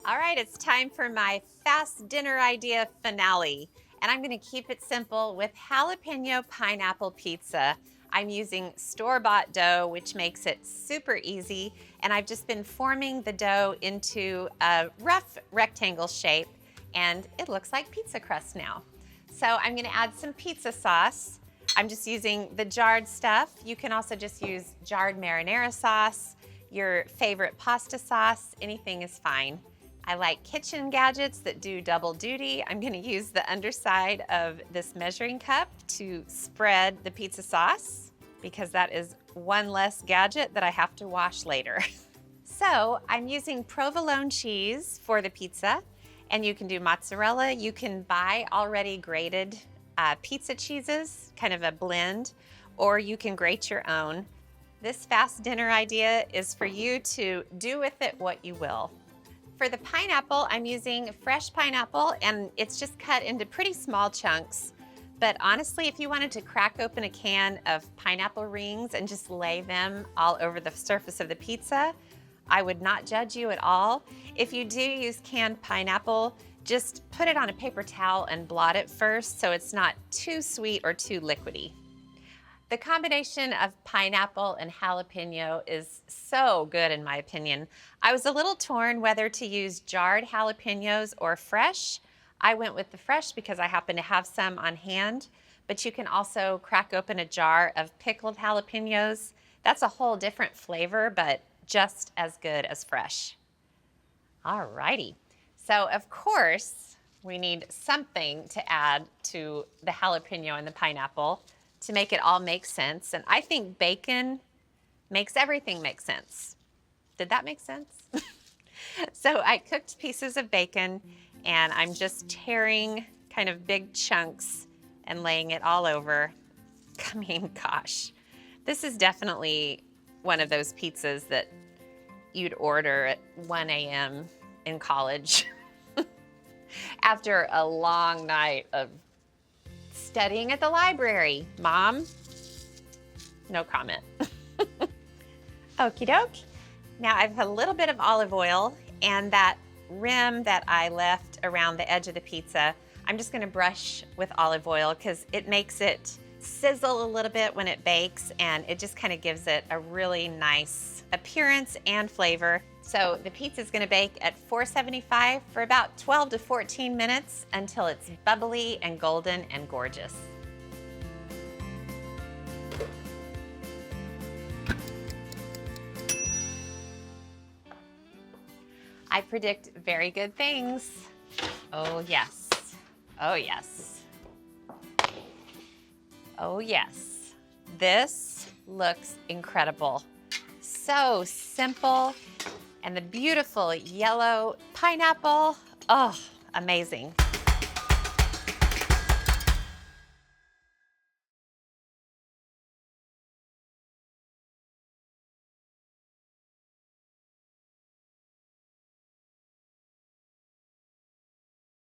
All right, it's time for my fast dinner idea finale. And I'm going to keep it simple with jalapeno pineapple pizza. I'm using store-bought dough, which makes it super easy. And I've just been forming the dough into a rough rectangle shape, and it looks like pizza crust now. So I'm going to add some pizza sauce. I'm just using the jarred stuff. You can also just use jarred marinara sauce, your favorite pasta sauce, anything is fine. I like kitchen gadgets that do double duty. I'm going to use the underside of this measuring cup to spread the pizza sauce because that is one less gadget that I have to wash later. So I'm using provolone cheese for the pizza, and you can do mozzarella. You can buy already grated pizza cheeses, kind of a blend, or you can grate your own. This fast dinner idea is for you to do with it what you will. For the pineapple, I'm using fresh pineapple, and it's just cut into pretty small chunks. But honestly, if you wanted to crack open a can of pineapple rings and just lay them all over the surface of the pizza, I would not judge you at all. If you do use canned pineapple, just put it on a paper towel and blot it first so it's not too sweet or too liquidy. The combination of pineapple and jalapeno is so good in my opinion. I was a little torn whether to use jarred jalapenos or fresh. I went with the fresh because I happen to have some on hand, but you can also crack open a jar of pickled jalapenos. That's a whole different flavor, but just as good as fresh. Alrighty, so of course, we need something to add to the jalapeno and the pineapple to make it all make sense. And I think bacon makes everything make sense. Did that make sense? So I cooked pieces of bacon, and I'm just tearing kind of big chunks and laying it all over. I mean, gosh, this is definitely one of those pizzas that you'd order at 1 a.m. in college after a long night of studying at the library. Mom, no comment. Okie doke. Now I've a little bit of olive oil, and that rim that I left around the edge of the pizza, I'm just gonna brush with olive oil because it makes it sizzle a little bit when it bakes, and it just kind of gives it a really nice appearance and flavor. So the pizza is going to bake at 475 for about 12 to 14 minutes until it's bubbly and golden and gorgeous. I predict very good things. Oh yes, oh yes, oh yes. This looks incredible. So simple. And the beautiful yellow pineapple, oh, amazing.